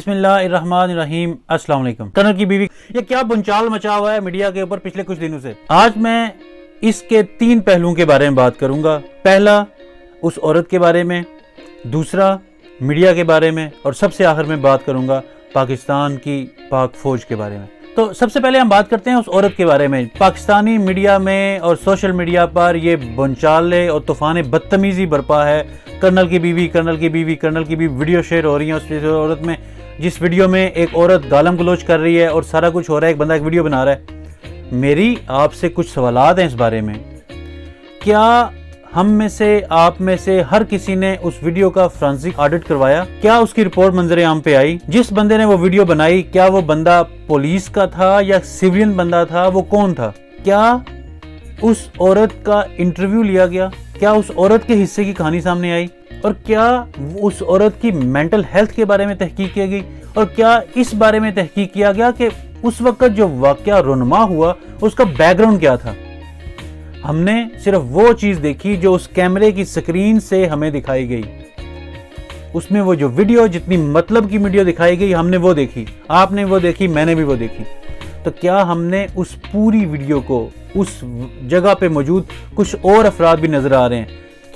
بسم اللہ الرحمن الرحیم۔ السلام علیکم۔ کرنل کی بیوی، یہ کیا بنچال مچا ہوا ہے میڈیا کے اوپر پچھلے کچھ دنوں سے۔ آج میں اس کے 3 پہلوؤں کے بارے میں بات کروں گا۔ پہلا اس عورت کے بارے میں، دوسرا میڈیا کے بارے میں، اور سب سے آخر میں بات کروں گا پاکستان کی پاک فوج کے بارے میں۔ تو سب سے پہلے ہم بات کرتے ہیں اس عورت کے بارے میں۔ پاکستانی میڈیا میں اور سوشل میڈیا پر یہ بنچالے اور طوفان بدتمیزی برپا ہے۔ کرنل کی بیوی، کرنل کی بیوی، کرنل کی بیوی ویڈیو شیئر ہو رہی ہیں اس عورت میں، جس ویڈیو میں ایک عورت گالم گلوچ کر رہی ہے اور سارا کچھ ہو رہا ہے، ایک بندہ ایک ویڈیو بنا رہا ہے۔ میری آپ سے کچھ سوالات ہیں اس بارے میں۔ کیا ہم میں سے، آپ میں سے ہر کسی نے اس ویڈیو کا فرانسک آڈٹ کروایا؟ کیا اس کی رپورٹ منظر عام پہ آئی؟ جس بندے نے وہ ویڈیو بنائی، کیا وہ بندہ پولیس کا تھا یا سیوین بندہ تھا؟ وہ کون تھا؟ کیا اس عورت کا انٹرویو لیا گیا؟ کیا اس عورت کے حصے کی کہانی سامنے آئی؟ اور کیا اس عورت کی مینٹل ہیلتھ کے بارے میں تحقیق کی گئی؟ اور کیا اس بارے میں تحقیق کیا گیا کہ اس وقت جو واقعہ رونما ہوا اس کا بیک گراؤنڈ کیا تھا؟ ہم نے صرف وہ چیز دیکھی جو اس کیمرے کی سکرین سے ہمیں دکھائی گئی۔ اس میں وہ جو ویڈیو، جتنی مطلب کی ویڈیو دکھائی گئی، ہم نے وہ دیکھی، آپ نے وہ دیکھی، میں نے بھی وہ دیکھی۔ تو کیا ہم نے اس پوری ویڈیو کو، اس جگہ پہ موجود کچھ اور افراد بھی نظر آ رہے ہیں،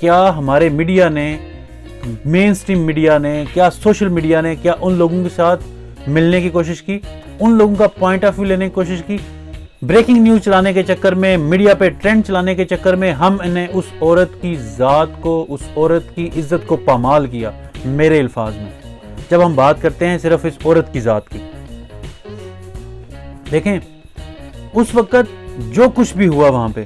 کیا ہمارے میڈیا نے، مین سٹریم میڈیا نے، کیا سوشل میڈیا نے، کیا ان لوگوں کے ساتھ ملنے کی کوشش کی، ان لوگوں کا پوائنٹ آف ویو لینے کی کوشش کی؟ بریکنگ نیوز چلانے کے چکر میں، میڈیا پہ ٹرینڈ چلانے کے چکر میں ہم نے اس عورت کی ذات کو، اس عورت کی عزت کو پامال کیا۔ میرے الفاظ میں جب ہم بات کرتے ہیں صرف اس عورت کی ذات کی، دیکھیں اس وقت جو کچھ بھی ہوا وہاں پہ،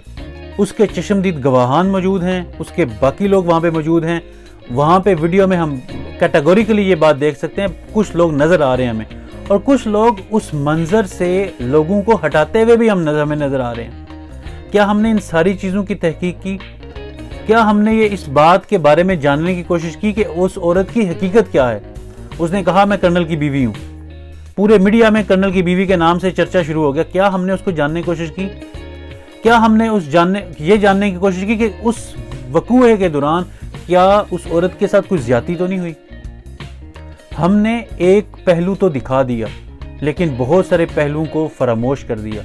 اس کے چشمدید گواہان موجود ہیں، اس کے باقی لوگ وہاں پہ موجود ہیں۔ وہاں پہ ویڈیو میں ہم کیٹیگوریکلی یہ بات دیکھ سکتے ہیں، کچھ لوگ نظر آ رہے ہیں ہمیں، اور کچھ لوگ اس منظر سے لوگوں کو ہٹاتے ہوئے بھی ہمیں نظر آ رہے ہیں۔ کیا ہم نے ان ساری چیزوں کی تحقیق کی؟ کیا ہم نے یہ اس بات کے بارے میں جاننے کی کوشش کی کہ اس عورت کی حقیقت کیا ہے؟ اس نے کہا میں کرنل کی بیوی ہوں، پورے میڈیا میں کرنل کی بیوی کے نام سے چرچا شروع ہو گیا۔ کیا ہم نے اس کو جاننے کی کوشش کی؟ کیا ہم نے یہ جاننے کی کوشش کی کہ اس وقوعے کے دوران کیا اس عورت کے ساتھ کوئی زیادتی تو نہیں ہوئی؟ ہم نے ایک پہلو تو دکھا دیا، لیکن بہت سارے پہلوؤں کو فراموش کر دیا۔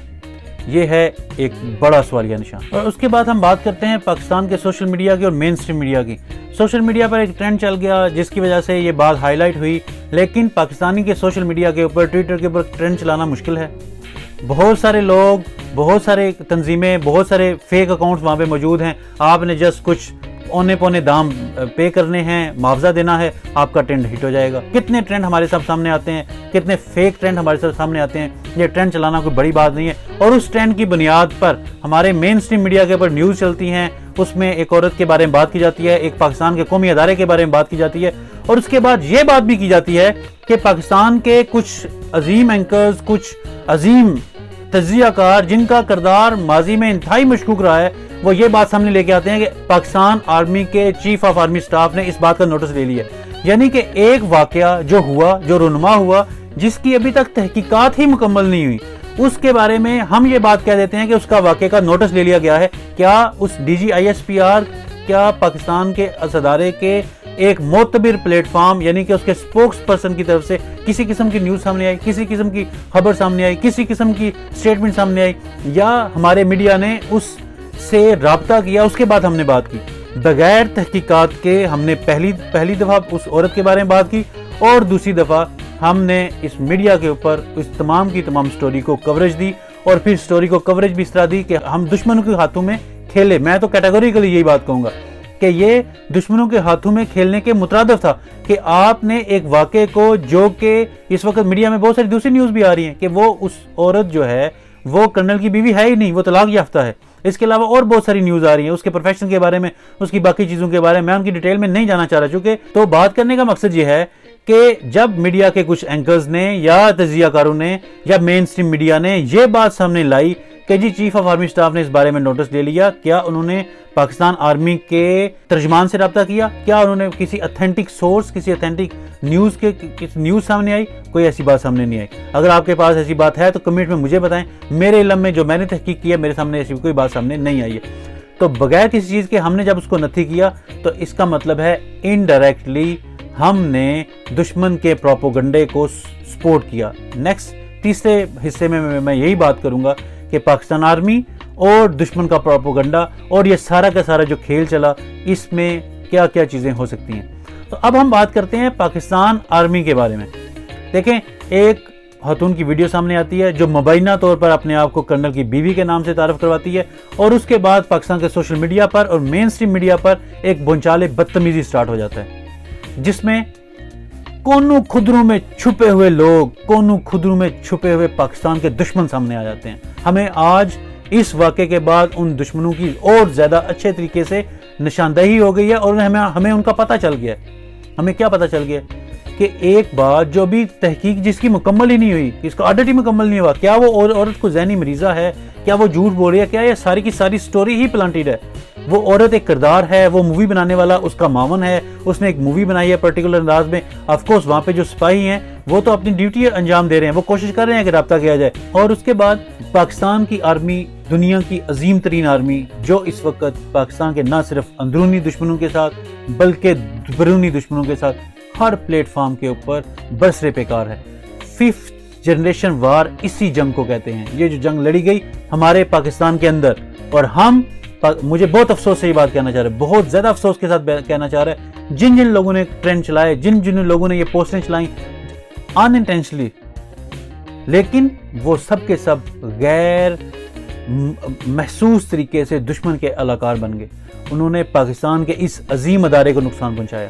یہ ہے ایک بڑا سوالیہ نشان۔ اور اس کے بعد ہم بات کرتے ہیں پاکستان کے سوشل میڈیا کی اور مین سٹریم میڈیا کی۔ سوشل میڈیا پر ایک ٹرینڈ چل گیا جس کی وجہ سے یہ بات ہائی لائٹ ہوئی، لیکن پاکستانی کے سوشل میڈیا کے اوپر، ٹویٹر کے اوپر ٹرینڈ چلانا مشکل ہے۔ بہت سارے لوگ، بہت سارے تنظیمیں، بہت سارے فیک اکاؤنٹس وہاں پہ موجود ہیں۔ آپ نے جسٹ کچھ اونے پونے دام پے کرنے ہیں، معاوضہ دینا ہے، آپ کا ٹرینڈ ہٹ ہو جائے گا۔ کتنے ٹرینڈ ہمارے سامنے آتے ہیں، کتنے فیک ٹرینڈ ہمارے سامنے آتے ہیں۔ یہ ٹرینڈ چلانا کوئی بڑی بات نہیں ہے، اور اس ٹرینڈ کی بنیاد پر ہمارے مین سٹریم میڈیا کے اوپر نیوز چلتی ہیں، اس میں ایک عورت کے بارے میں بات کی جاتی ہے، ایک پاکستان کے قومی ادارے کے بارے میں بات کی جاتی ہے، اور اس کے بعد یہ بات بھی کی جاتی ہے کہ پاکستان کے کچھ عظیم اینکرز، کچھ عظیم تجزیہ کار جن کا کردار ماضی میں انتہائی مشکوک رہا ہے، وہ یہ بات سامنے لے کے آتے ہیں کہ پاکستان آرمی کے چیف آف آرمی سٹاف نے اس بات کا نوٹس لے لیا۔ یعنی کہ ایک واقعہ جو ہوا، جو رونما ہوا، جس کی ابھی تک تحقیقات ہی مکمل نہیں ہوئی، اس کے بارے میں ہم یہ بات کہہ دیتے ہیں کہ اس کا واقعے کا نوٹس لے لیا گیا ہے۔ کیا اس D G I S P R, کیا پاکستان کے ادارے کے ایک معتبر پلیٹ فارم، یعنی کہ اس کے سپوکس پرسن کی طرف سے کسی قسم کی نیوز سامنے آئی، کسی قسم کی خبر سامنے آئی، کسی قسم کی سٹیٹمنٹ سامنے آئی، یا ہمارے میڈیا نے اس سے رابطہ کیا، اس کے بعد ہم نے بات کی؟ بغیر تحقیقات کے ہم نے پہلی دفعہ اس عورت کے بارے میں بات کی، اور دوسری دفعہ ہم نے اس میڈیا کے اوپر اس تمام کی تمام سٹوری کو کوریج دی، اور پھر سٹوری کو کوریج بھی اس طرح دی کہ ہم دشمنوں کے ہاتھوں میں کھیلے۔ میں تو کیٹیگوریکلی یہی بات کہوں گا کہ یہ دشمنوں کے ہاتھوں میں کھیلنے کے مترادف تھا، کہ آپ نے ایک واقعے کو، جو کہ اس وقت میڈیا میں بہت ساری دوسری نیوز بھی آ رہی ہیں کہ وہ اس عورت جو ہے وہ کرنل کی بیوی ہے ہی نہیں، وہ طلاق یافتہ ہے۔ اس کے علاوہ اور بہت ساری نیوز آ رہی ہیں اس کے پروفیشن کے بارے میں، اس کی باقی چیزوں کے بارے میں ان کی ڈیٹیل میں نہیں جانا چاہ رہا، چونکہ تو بات کرنے کا مقصد یہ ہے کہ جب میڈیا کے کچھ اینکرز نے یا تجزیہ کاروں نے یا مین سٹریم میڈیا نے یہ بات سامنے لائی کہ جی چیف آف آرمی سٹاف نے اس بارے میں نوٹس لے لیا، کیا انہوں نے پاکستان آرمی کے ترجمان سے رابطہ کیا؟ کیا انہوں نے کسی اتھینٹک سورس، کسی اتھینٹک نیوز سامنے آئی؟ کوئی ایسی بات سامنے نہیں آئی۔ اگر آپ کے پاس ایسی بات ہے تو کمنٹ میں مجھے بتائیں۔ میرے علم میں جو میں نے تحقیق کیا، میرے سامنے ایسی کوئی بات سامنے نہیں آئی ہے۔ تو بغیر کسی چیز کے ہم نے جب اس کو نتھی کیا، تو اس کا مطلب ہے انڈائریکٹلی ہم نے دشمن کے پروپیگنڈے کو سپورٹ کیا۔ نیکسٹ تیسرے حصے میں میں یہی بات کروں گا کہ پاکستان آرمی اور دشمن کا پروپیگنڈا اور یہ سارا کا سارا جو کھیل چلا، اس میں کیا کیا چیزیں ہو سکتی ہیں۔ تو اب ہم بات کرتے ہیں پاکستان آرمی کے بارے میں۔ دیکھیں، ایک خاتون کی ویڈیو سامنے آتی ہے جو مبینہ طور پر اپنے آپ کو کرنل کی بیوی کے نام سے تعارف کرواتی ہے، اور اس کے بعد پاکستان کے سوشل میڈیا پر اور مین سٹریم میڈیا پر ایک بونچالے بدتمیزی سٹارٹ ہو جاتا ہے، جس میں کونوں خدروں میں چھپے ہوئے لوگ، کونوں خدروں میں چھپے ہوئے پاکستان کے دشمن سامنے آ جاتے ہیں۔ ہمیں آج اس واقعے کے بعد ان دشمنوں کی اور زیادہ اچھے طریقے سے نشاندہی ہو گئی ہے، اور ہمیں ان کا پتہ چل گیا ہے۔ ہمیں کیا پتہ چل گیا کہ ایک بات جو بھی تحقیق جس کی مکمل ہی نہیں ہوئی، اس کا آڈٹ ہی مکمل نہیں ہوا، کیا وہ عورت کو ذہنی مریضہ ہے، کیا وہ جھوٹ بول رہی ہے، کیا یہ ساری کی ساری سٹوری ہی پلانٹیڈ ہے؟ وہ عورت ایک کردار ہے، وہ مووی بنانے والا اس کا معاون ہے، اس نے ایک مووی بنائی ہے پرٹیکولر انداز میں۔ آف کورس وہاں پہ جو سپاہی ہیں وہ تو اپنی ڈیوٹی انجام دے رہے ہیں، وہ کوشش کر رہے ہیں کہ رابطہ کیا جائے۔ اور اس کے بعد پاکستان کی آرمی دنیا کی عظیم ترین آرمی، جو اس وقت پاکستان کے نہ صرف اندرونی دشمنوں کے ساتھ بلکہ بیرونی دشمنوں کے ساتھ ہر پلیٹ فارم کے اوپر برسرے پیکار ہے۔ 5th جنریشن وار اسی جنگ کو کہتے ہیں۔ یہ جو جنگ لڑی گئی ہمارے پاکستان کے اندر، اور مجھے بہت افسوس سے یہ بات کہنا چاہ رہا ہے، بہت زیادہ افسوس کے ساتھ کہنا چاہ رہا ہے، جن لوگوں نے ٹرینڈ چلائے، جن لوگوں نے یہ پوسٹیں چلائیں ان انٹینشنلی، لیکن وہ سب کے سب غیر محسوس طریقے سے دشمن کے علاقار بن گئے۔ انہوں نے پاکستان کے اس عظیم ادارے کو نقصان پہنچایا،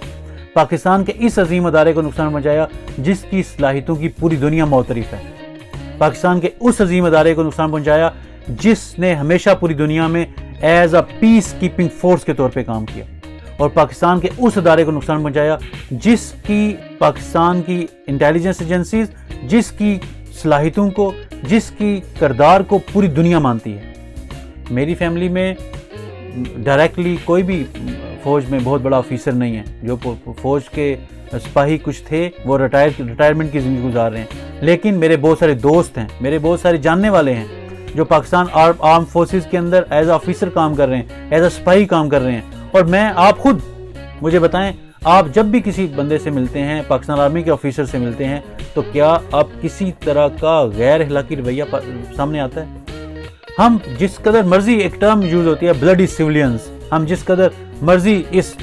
پاکستان کے اس عظیم ادارے کو نقصان پہنچایا جس کی صلاحیتوں کی پوری دنیا معترف ہے، پاکستان کے اس عظیم ادارے کو نقصان پہنچایا جس نے ہمیشہ پوری دنیا میں as a piece keeping force کے طور پہ کام کیا، اور پاکستان کے اس ادارے کو نقصان پہنچایا جس کی پاکستان کی انٹیلیجنس ایجنسیز، جس کی صلاحیتوں کو، جس کی کردار کو پوری دنیا مانتی ہے۔ میری فیملی میں ڈائریکٹلی کوئی بھی فوج میں بہت بڑا آفیسر نہیں ہے، جو فوج کے سپاہی کچھ تھے وہ ریٹائرمنٹ کی زندگی گزار رہے ہیں، لیکن میرے بہت سارے دوست ہیں، میرے بہت سارے جاننے والے ہیں جو پاکستان آرم فورسز کے اندر ایز اے آفیسر کام کر رہے ہیں، ایز اے سپاہی کام کر رہے ہیں۔ اور آپ خود مجھے بتائیں، آپ جب بھی کسی بندے سے ملتے ہیں، پاکستان آرمی کے آفیسر سے ملتے ہیں، تو کیا آپ کسی طرح کا غیر اخلاقی رویہ سامنے آتا ہے؟ ہم جس قدر مرضی، ایک ٹرم یوز ہوتی ہے بلڈی سیولینز، ہم جس قدر مرضی اس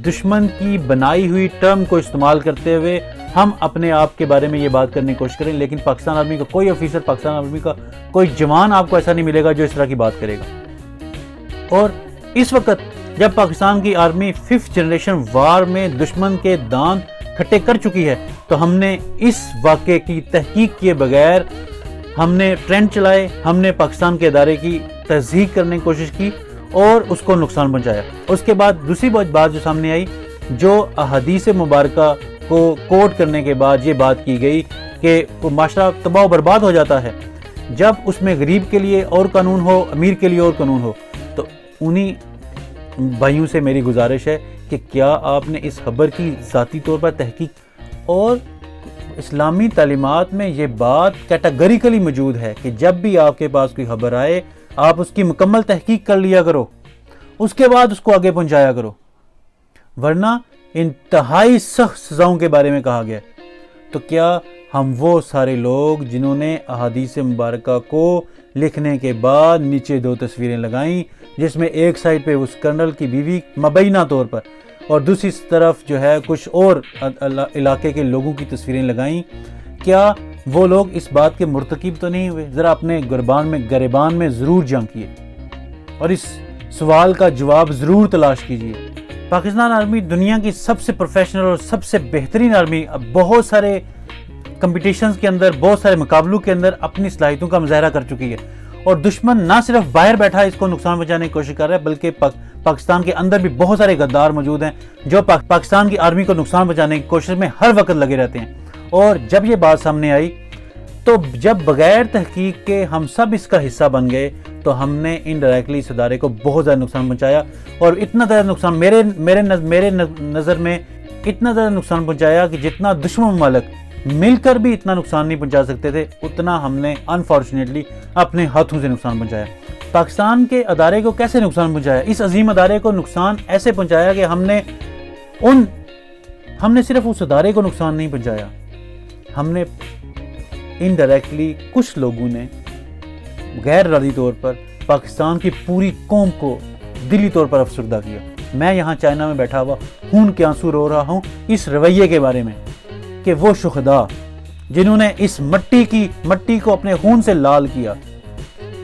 دشمن کی بنائی ہوئی ٹرم کو استعمال کرتے ہوئے ہم اپنے آپ کے بارے میں یہ بات کرنے کی کوشش کریں، لیکن پاکستان آرمی کا کوئی آفیسر، پاکستان آرمی کا کوئی جوان آپ کو ایسا نہیں ملے گا جو اس طرح کی بات کرے گا۔ اور اس وقت جب پاکستان کی آرمی 5th جنریشن وار میں دشمن کے دانت کھٹے کر چکی ہے، تو ہم نے اس واقعے کی تحقیق کیے بغیر ہم نے ٹرینڈ چلائے، ہم نے پاکستان کے ادارے کی تصدیق کرنے کی کوشش کی اور اس کو نقصان پہنچایا۔ اس کے بعد دوسری بات جو سامنے آئی، جو احادیث مبارکہ کو کوٹ کرنے کے بعد یہ بات کی گئی کہ معاشرہ تباہ و برباد ہو جاتا ہے جب اس میں غریب کے لیے اور قانون ہو، امیر کے لیے اور قانون ہو۔ تو انہی بھائیوں سے میری گزارش ہے کہ کیا آپ نے اس خبر کی ذاتی طور پر تحقیق، اور اسلامی تعلیمات میں یہ بات کیٹیگریکلی موجود ہے کہ جب بھی آپ کے پاس کوئی خبر آئے آپ اس کی مکمل تحقیق کر لیا کرو، اس کے بعد اس کو آگے پہنچایا کرو، ورنہ انتہائی سخت سزاؤں کے بارے میں کہا گیا۔ تو کیا ہم وہ سارے لوگ جنہوں نے احادیث مبارکہ کو لکھنے کے بعد نیچے 2 تصویریں لگائیں، جس میں ایک سائڈ پہ اس کرنل کی بیوی مبینہ طور پر اور دوسری طرف جو ہے کچھ اور علاقے کے لوگوں کی تصویریں لگائیں، کیا وہ لوگ اس بات کے مرتکب تو نہیں ہوئے؟ ذرا اپنے گریبان میں ضرور جھانکیے اور اس سوال کا جواب ضرور تلاش کیجیے۔ پاکستان آرمی دنیا کی سب سے پروفیشنل اور سب سے بہترین آرمی، بہت سارے کمپٹیشنز کے اندر، بہت سارے مقابلوں کے اندر اپنی صلاحیتوں کا مظاہرہ کر چکی ہے، اور دشمن نہ صرف باہر بیٹھا اس کو نقصان پہنچانے کی کوشش کر رہا ہے، بلکہ پاکستان کے اندر بھی بہت سارے غدار موجود ہیں جو پاکستان کی آرمی کو نقصان پہنچانے کی کوشش میں ہر وقت لگے رہتے ہیں۔ اور جب یہ بات سامنے آئی تو جب بغیر تحقیق کے ہم سب اس کا حصہ بن گئے، تو ہم نے انڈائریکٹلی اس ادارے کو بہت زیادہ نقصان پہنچایا، اور اتنا زیادہ نقصان میرے نظر میں اتنا زیادہ نقصان پہنچایا کہ جتنا دشمن ممالک مل کر بھی اتنا نقصان نہیں پہنچا سکتے تھے، اتنا ہم نے انفارچونیٹلی اپنے ہاتھوں سے نقصان پہنچایا۔ پاکستان کے ادارے کو کیسے نقصان پہنچایا؟ اس عظیم ادارے کو نقصان ایسے پہنچایا کہ ہم نے صرف اس ادارے کو نقصان نہیں پہنچایا، ہم نے انڈائریکٹلی کچھ لوگوں نے غیر ارادی طور پر پاکستان کی پوری قوم کو دلی طور پر افسردہ کیا۔ میں یہاں چائنا میں بیٹھا ہوا خون کے آنسو رو رہا ہوں اس رویے کے بارے میں کہ وہ شہداء جنہوں نے اس مٹی کو اپنے خون سے لال کیا،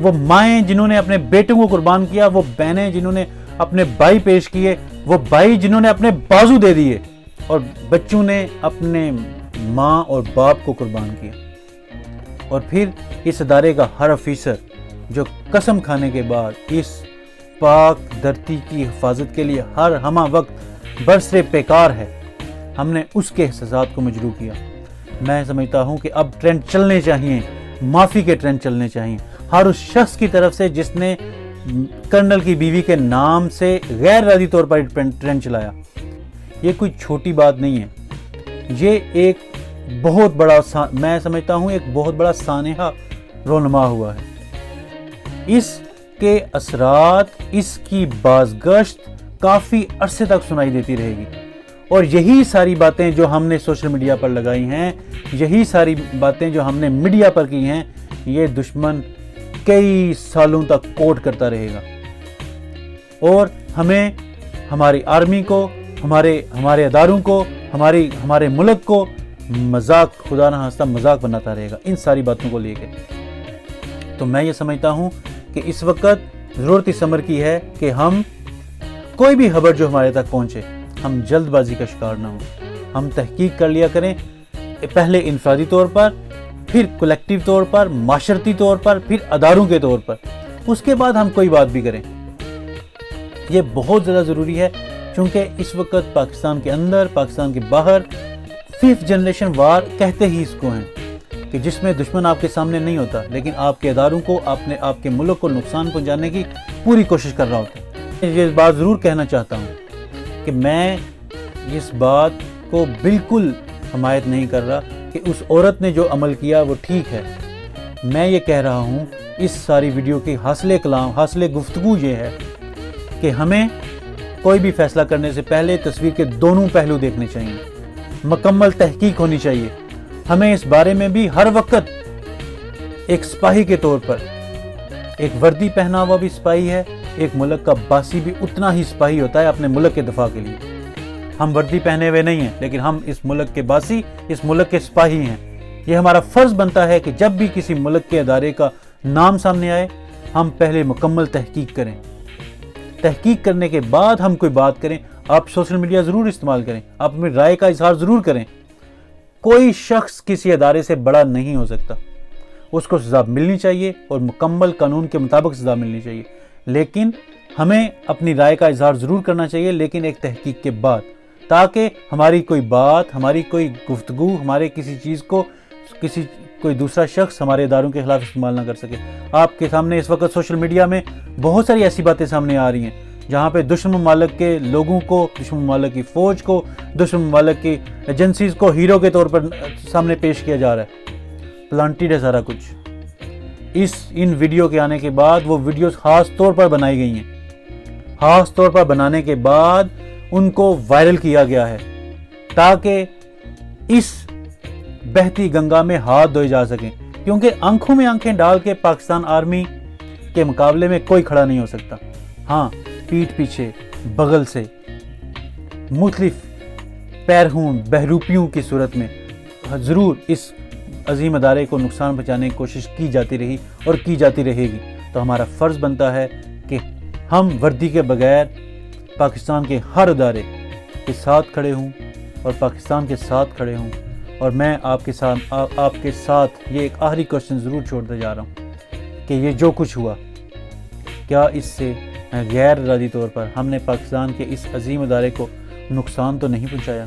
وہ مائیں جنہوں نے اپنے بیٹوں کو قربان کیا، وہ بہنیں جنہوں نے اپنے بھائی پیش کیے، وہ بھائی جنہوں نے اپنے بازو دے دیے، اور بچوں نے اپنے ماں اور باپ کو قربان کیا۔ اور پھر اس ادارے کا ہر افیسر جو قسم کھانے کے بعد اس پاک دھرتی کی حفاظت کے لیے ہر ہمہ وقت برسر پیکار ہے، ہم نے اس کے احساسات کو مجروح کیا۔ میں سمجھتا ہوں کہ اب ٹرینڈ چلنے چاہیے، معافی کے ٹرینڈ چلنے چاہیے ہر اس شخص کی طرف سے جس نے کرنل کی بیوی کے نام سے غیر ارادی طور پر ٹرینڈ چلایا۔ یہ کوئی چھوٹی بات نہیں ہے، یہ ایک بہت بڑا، میں سمجھتا ہوں ایک بہت بڑا سانحہ رونما ہوا ہے۔ اس کے اثرات، اس کی بازگشت کافی عرصے تک سنائی دیتی رہے گی، اور یہی ساری باتیں جو ہم نے سوشل میڈیا پر لگائی ہیں، یہی ساری باتیں جو ہم نے میڈیا پر کی ہیں، یہ دشمن کئی سالوں تک کوٹ کرتا رہے گا، اور ہمیں، ہماری آرمی کو، ہمارے اداروں کو، ہمارے ملک کو مذاق، خدا نہ خواستہ مذاق بناتا رہے گا ان ساری باتوں کو لے کے۔ تو میں یہ سمجھتا ہوں کہ اس وقت ضرورت اس امر کی ہے کہ ہم کوئی بھی خبر جو ہمارے تک پہنچے، ہم جلد بازی کا شکار نہ ہوں، ہم تحقیق کر لیا کریں، پہلے انفرادی طور پر، پھر کلیکٹیو طور پر، معاشرتی طور پر، پھر اداروں کے طور پر، اس کے بعد ہم کوئی بات بھی کریں۔ یہ بہت زیادہ ضروری ہے، چونکہ اس وقت پاکستان کے اندر، پاکستان کے باہر 5th جنریشن وار کہتے ہی اس کو ہیں، کہ جس میں دشمن آپ کے سامنے نہیں ہوتا، لیکن آپ کے اداروں کو، آپ کے ملک کو نقصان پہنچانے کی پوری کوشش کر رہا ہوتا ہے۔ یہ بات ضرور کہنا چاہتا ہوں کہ میں اس بات کو بالکل حمایت نہیں کر رہا کہ اس عورت نے جو عمل کیا وہ ٹھیک ہے۔ میں یہ کہہ رہا ہوں، اس ساری ویڈیو کی حاصل گفتگو یہ ہے کہ ہمیں کوئی بھی فیصلہ کرنے سے پہلے تصویر کے دونوں پہلو دیکھنے چاہیے، مکمل تحقیق ہونی چاہیے۔ ہمیں اس بارے میں بھی ہر وقت ایک سپاہی کے طور پر، ایک وردی پہنا ہوا بھی سپاہی ہے، ایک ملک کا باسی بھی اتنا ہی سپاہی ہوتا ہے اپنے ملک کے دفاع کے لیے۔ ہم وردی پہنے ہوئے نہیں ہیں، لیکن ہم اس ملک کے باسی، اس ملک کے سپاہی ہیں۔ یہ ہمارا فرض بنتا ہے کہ جب بھی کسی ملک کے ادارے کا نام سامنے آئے، ہم پہلے مکمل تحقیق کریں، تحقیق کرنے کے بعد ہم کوئی بات کریں۔ آپ سوشل میڈیا ضرور استعمال کریں، آپ اپنی رائے کا اظہار ضرور کریں۔ کوئی شخص کسی ادارے سے بڑا نہیں ہو سکتا، اس کو سزا ملنی چاہیے اور مکمل قانون کے مطابق سزا ملنی چاہیے، لیکن ہمیں اپنی رائے کا اظہار ضرور کرنا چاہیے، لیکن ایک تحقیق کے بعد، تاکہ ہماری کوئی بات، ہماری کوئی گفتگو، ہمارے کسی چیز کو کوئی دوسرا شخص ہمارے اداروں کے خلاف استعمال نہ کر سکے۔ آپ کے سامنے اس وقت سوشل میڈیا میں بہت ساری ایسی باتیں سامنے آ رہی ہیں جہاں پہ دشمن ممالک کے لوگوں کو، دشمن ممالک کی فوج کو، دشمن ممالک کی ایجنسیز کو ہیرو کے طور پر سامنے پیش کیا جا رہا ہے۔ پلانٹیڈ ہے سارا کچھ۔ ان ویڈیو کے آنے کے بعد وہ ویڈیوز خاص طور پر بنائی گئی ہیں، خاص طور پر بنانے کے بعد ان کو وائرل کیا گیا ہے تاکہ اس بہتی گنگا میں ہاتھ دھوئے جا سکیں، کیونکہ آنکھوں میں آنکھیں ڈال کے پاکستان آرمی کے مقابلے میں کوئی کھڑا نہیں ہو سکتا۔ ہاں، پیٹھ پیچھے، بغل سے، مختلف پیرہون بہروپیوں کی صورت میں ضرور اس عظیم ادارے کو نقصان پہنچانے کی کوشش کی جاتی رہی اور کی جاتی رہے گی۔ تو ہمارا فرض بنتا ہے کہ ہم وردی کے بغیر پاکستان کے ہر ادارے کے ساتھ کھڑے ہوں اور پاکستان کے ساتھ کھڑے ہوں۔ اور میں آپ کے ساتھ یہ ایک آخری کوشچن ضرور چھوڑتے جا رہا ہوں کہ یہ جو کچھ ہوا، کیا اس سے غیر ارادی طور پر ہم نے پاکستان کے اس عظیم ادارے کو نقصان تو نہیں پہنچایا؟